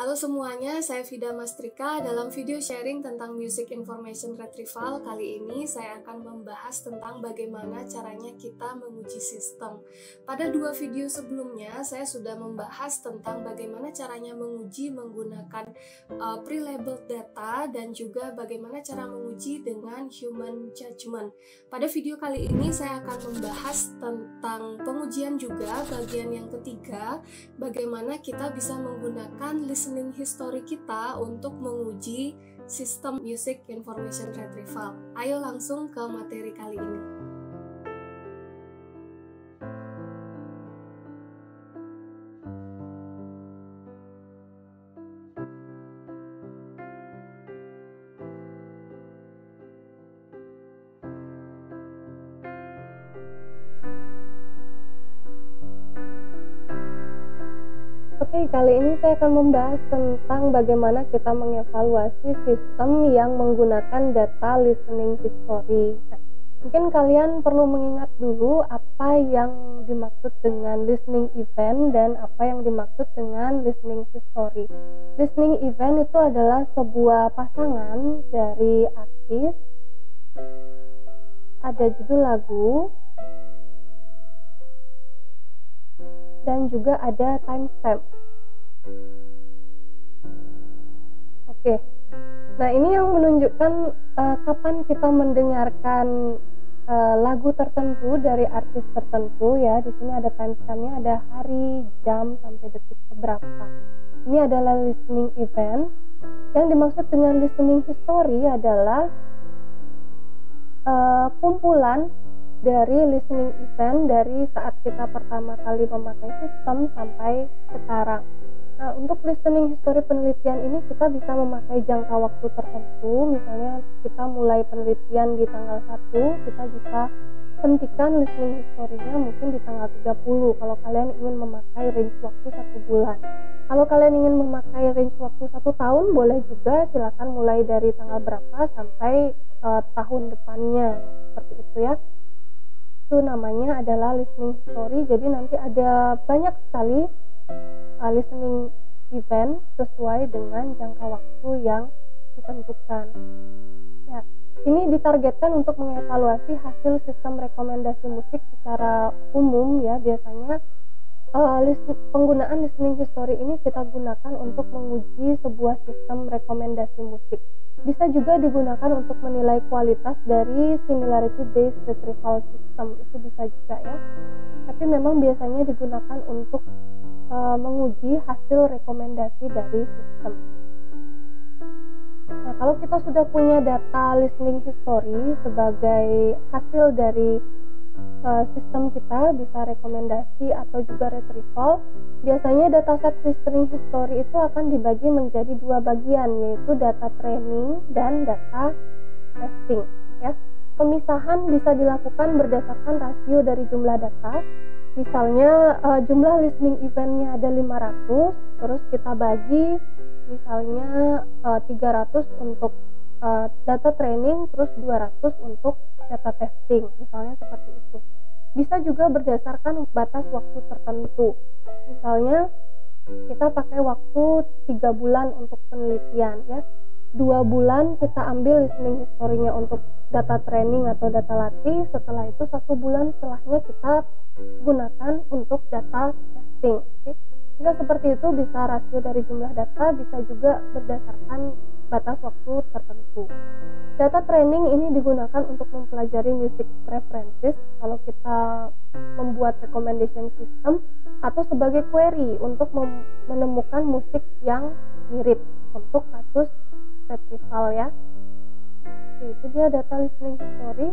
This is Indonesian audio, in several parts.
Halo semuanya, saya Vida Mastrika. Dalam video sharing tentang Music Information Retrieval, kali ini saya akan membahas tentang bagaimana caranya kita menguji sistem. Pada dua video sebelumnya, saya sudah membahas tentang bagaimana caranya menguji menggunakan pre-labeled data dan juga bagaimana cara menguji dengan human judgment. Pada video kali ini, saya akan membahas tentang pengujian juga, bagian yang ketiga, bagaimana kita bisa menggunakan listening history kita untuk menguji sistem Music Information Retrieval. Ayo langsung ke materi kali ini. Oke, kali ini saya akan membahas tentang bagaimana kita mengevaluasi sistem yang menggunakan data listening history. Nah, mungkin kalian perlu mengingat dulu apa yang dimaksud dengan listening event dan apa yang dimaksud dengan listening history. Listening event itu adalah sebuah pasangan dari artis, ada judul lagu, dan juga ada timestamp. Oke, nah ini yang menunjukkan kapan kita mendengarkan lagu tertentu dari artis tertentu ya. Di sini ada timestampnya, ada hari, jam, sampai detik keberapa. Ini adalah listening event. Yang dimaksud dengan listening history adalah kumpulan dari listening event dari saat kita pertama kali memakai sistem sampai sekarang. Nah, untuk listening history penelitian ini kita bisa memakai jangka waktu tertentu. Misalnya kita mulai penelitian di tanggal 1, kita bisa hentikan listening history-nya mungkin di tanggal 30 kalau kalian ingin memakai range waktu 1 bulan. Kalau kalian ingin memakai range waktu 1 tahun, boleh juga, silakan mulai dari tanggal berapa sampai tahun depannya, seperti itu ya. Itu namanya adalah listening history. Jadi nanti ada banyak sekali listening event sesuai dengan jangka waktu yang ditentukan. Ya, ini ditargetkan untuk mengevaluasi hasil sistem rekomendasi musik secara umum ya. Biasanya penggunaan listening history ini kita gunakan untuk menguji sebuah sistem rekomendasi musik. Bisa juga digunakan untuk menilai kualitas dari similarity based retrieval system, itu bisa juga ya. Tapi memang biasanya digunakan untuk menguji hasil rekomendasi dari sistem. Nah, kalau kita sudah punya data listening history sebagai hasil dari sistem kita, bisa rekomendasi atau juga retrieval, biasanya dataset listening history itu akan dibagi menjadi dua bagian, yaitu data training dan data testing ya. Pemisahan bisa dilakukan berdasarkan rasio dari jumlah data. Misalnya jumlah listening eventnya ada 500, terus kita bagi misalnya 300 untuk data training, terus 200 untuk data testing, misalnya seperti itu. Bisa juga berdasarkan batas waktu tertentu. Misalnya kita pakai waktu 3 bulan untuk penelitian ya. 2 bulan kita ambil listening history-nya untuk data training atau data latih, setelah itu 1 bulan setelahnya kita gunakan untuk data testing. Oke. Bisa seperti itu, bisa rasio dari jumlah data, bisa juga berdasarkan batas waktu tertentu. Data training ini digunakan untuk mempelajari music preferences kalau kita membuat recommendation system, atau sebagai query untuk menemukan musik yang mirip untuk kasus retrieval ya. Itu dia data listening history.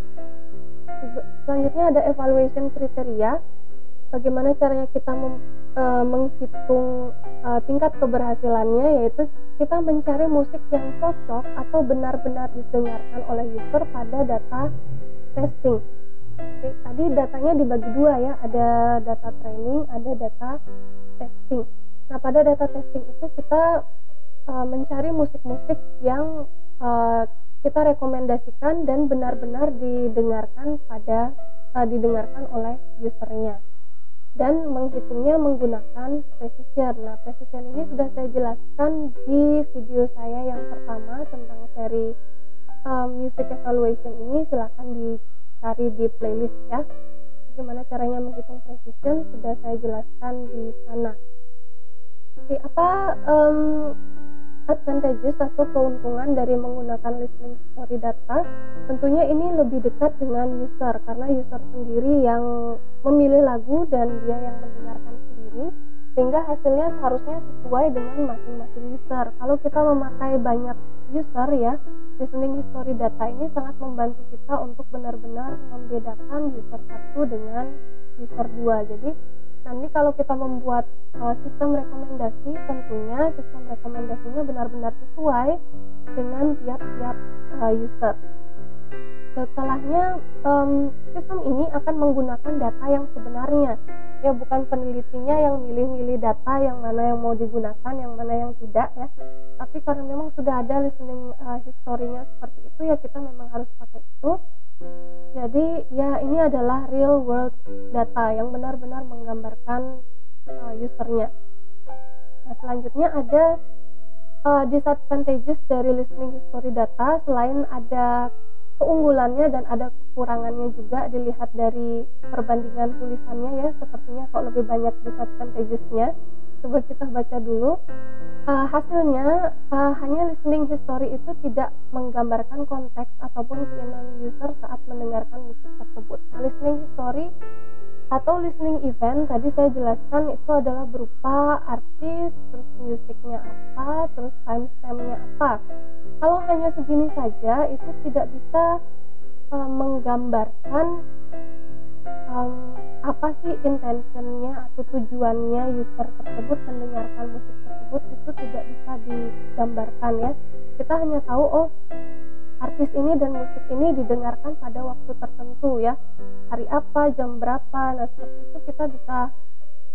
Selanjutnya ada evaluation kriteria. Bagaimana caranya kita menghitung tingkat keberhasilannya, yaitu kita mencari musik yang cocok atau benar-benar didengarkan oleh user pada data testing. Oke, tadi datanya dibagi dua ya, ada data training, ada data testing. Nah, pada data testing itu kita mencari musik-musik yang kita rekomendasikan dan benar-benar didengarkan oleh usernya. dan menghitungnya menggunakan precision. Nah, precision ini sudah saya jelaskan di video saya yang pertama tentang seri music evaluation ini. Silahkan dicari di playlist ya. Bagaimana caranya menghitung precision sudah saya jelaskan di sana. Oke, apa advantages atau keuntungan dari menggunakan listening history data? Tentunya ini lebih dekat dengan user, karena user sendiri yang memilih lagu dan dia yang mendengarkan sendiri, sehingga hasilnya seharusnya sesuai dengan masing-masing user. Kalau kita memakai banyak user ya, listening history data ini sangat membantu kita untuk benar-benar membedakan user 1 dengan user 2. Jadi nanti kalau kita membuat sistem rekomendasi, tentunya sistem rekomendasinya benar-benar sesuai dengan tiap-tiap user. Setelahnya, sistem ini akan menggunakan data yang sebenarnya, ya, bukan penelitinya yang milih-milih data yang mana yang mau digunakan, yang mana yang tidak ya. Tapi karena memang sudah ada listening history-nya seperti itu, ya kita memang harus pakai itu. Jadi ya ini adalah real world data yang benar-benar menggambarkan usernya. Nah, selanjutnya ada disadvantages dari listening history data. Selain ada keunggulannya dan ada kekurangannya juga dilihat dari perbandingan tulisannya ya, sepertinya kok lebih banyak disadvantagesnya. Coba kita baca dulu. Hasilnya hanya listening history itu tidak menggambarkan konteks ataupun keinginan user saat mendengarkan musik tersebut. Nah, listening history atau listening event tadi saya jelaskan itu adalah berupa artis, terus musiknya apa, terus timestampnya apa. Kalau hanya segini saja itu tidak bisa menggambarkan apa sih intentionnya atau tujuannya user tersebut mendengarkan musik tersebut, itu tidak bisa digambarkan ya. Kita hanya tahu artis ini dan musik ini didengarkan pada waktu tertentu ya, hari apa, jam berapa. Nah, seperti itu kita bisa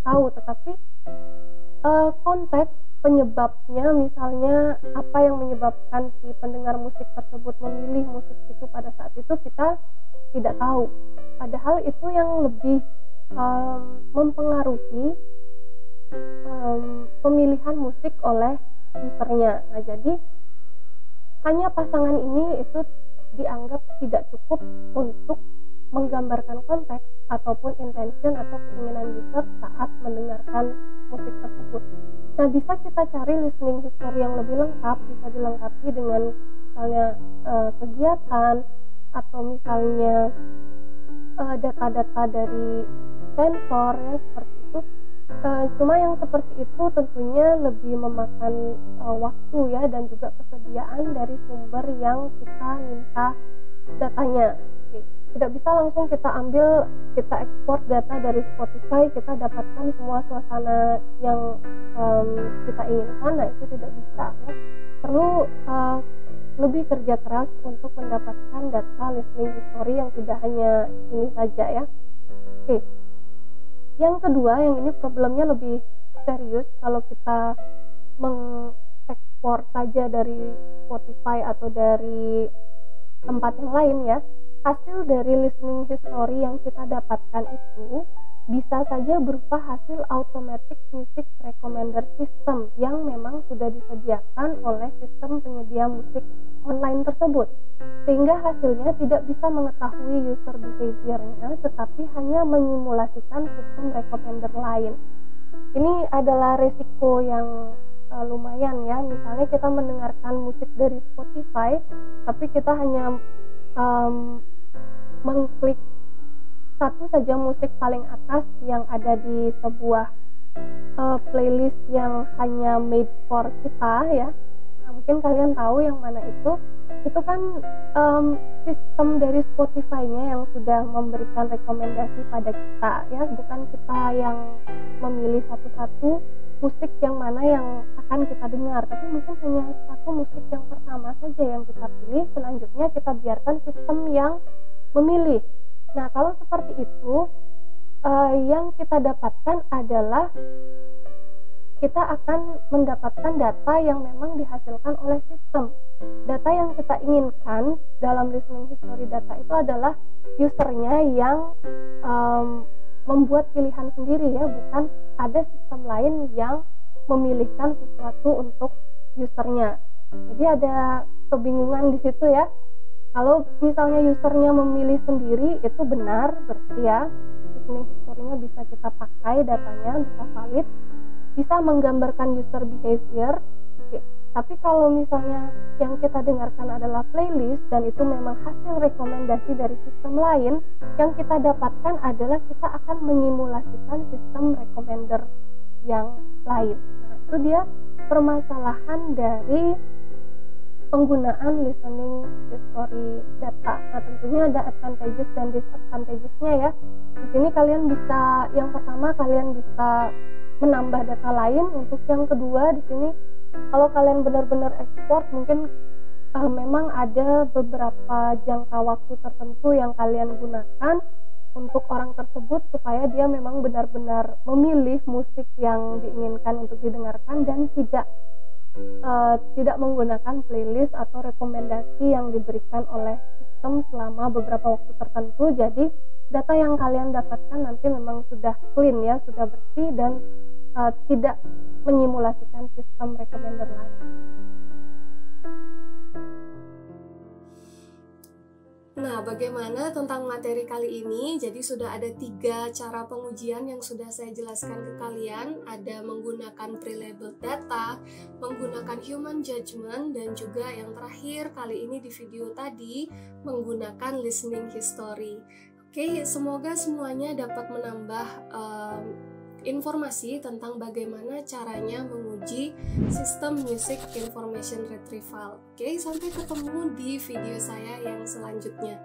tahu, tetapi konteks penyebabnya, misalnya apa yang menyebabkan si pendengar musik tersebut memilih musik itu pada saat itu, kita tidak tahu. Padahal itu yang lebih mempengaruhi pemilihan musik oleh usernya. Nah, jadi hanya pasangan ini itu dianggap tidak cukup untuk menggambarkan konteks ataupun intention atau keinginan user saat mendengarkan musik tersebut. Nah, bisa kita cari listening history yang lebih lengkap, bisa dilengkapi dengan misalnya kegiatan atau misalnya data-data dari sensor ya, seperti itu. Cuma yang seperti itu tentunya lebih memakan waktu ya, dan juga kesediaan dari sumber yang kita minta datanya. Tidak bisa langsung kita ambil, kita ekspor data dari Spotify, kita dapatkan semua suasana yang kita inginkan. Nah, itu tidak bisa ya. Perlu lebih kerja keras untuk mendapatkan data listening history yang tidak hanya ini saja ya. Oke. Yang kedua, yang ini problemnya lebih serius kalau kita mengekspor saja dari Spotify atau dari tempat yang lain ya. Hasil dari listening history yang kita dapatkan itu bisa saja berupa hasil automatic music recommender system yang memang sudah disediakan oleh sistem penyedia musik online tersebut, sehingga hasilnya tidak bisa mengetahui user behavior-nya, tetapi hanya menyimulasikan sistem recommender lain. Ini adalah resiko yang lumayan ya. Misalnya kita mendengarkan musik dari Spotify, tapi kita hanya mengklik satu saja musik paling atas yang ada di sebuah playlist yang hanya made for kita ya. Nah, mungkin kalian tahu yang mana itu kan sistem dari Spotify-nya yang sudah memberikan rekomendasi pada kita ya, bukan kita yang memilih satu-satu musik yang mana yang akan kita dengar, tapi mungkin hanya satu musik yang pertama saja yang kita pilih, selanjutnya kita biarkan sistem yang memilih. Nah, kalau seperti itu, yang kita dapatkan adalah kita akan mendapatkan data yang memang dihasilkan oleh sistem. Data yang kita inginkan dalam listening history data itu adalah usernya yang membuat pilihan sendiri ya, bukan ada sistem lain yang memilihkan sesuatu untuk usernya. Jadi ada kebingungan di situ ya. Kalau misalnya usernya memilih sendiri itu benar, berarti ya listening history-nya bisa kita pakai, datanya bisa valid, bisa menggambarkan user behavior. Oke. Tapi kalau misalnya yang kita dengarkan adalah playlist dan itu memang hasil rekomendasi dari sistem lain, yang kita dapatkan adalah kita akan menyimulasikan sistem recommender yang lain. Nah, itu dia permasalahan dari penggunaan listening history data. Nah, tentunya ada advantages dan disadvantages-nya ya. Di sini kalian bisa, yang pertama kalian bisa menambah data lain. Untuk yang kedua di sini kalau kalian benar-benar ekspor, mungkin memang ada beberapa jangka waktu tertentu yang kalian gunakan untuk orang tersebut supaya dia memang benar-benar memilih musik yang diinginkan untuk didengarkan dan tidak menggunakan playlist atau rekomendasi yang diberikan oleh sistem selama beberapa waktu tertentu. Jadi data yang kalian dapatkan nanti memang sudah clean ya, sudah bersih dan tidak menyimulasikan sistem recommender lain. Nah, bagaimana tentang materi kali ini? Jadi sudah ada 3 cara pengujian yang sudah saya jelaskan ke kalian. Ada menggunakan pre-labeled data, menggunakan human judgment, dan juga yang terakhir kali ini di video tadi, menggunakan listening history. Oke, semoga semuanya dapat menambah informasi tentang bagaimana caranya menguji sistem music information retrieval. Oke, sampai ketemu di video saya yang selanjutnya.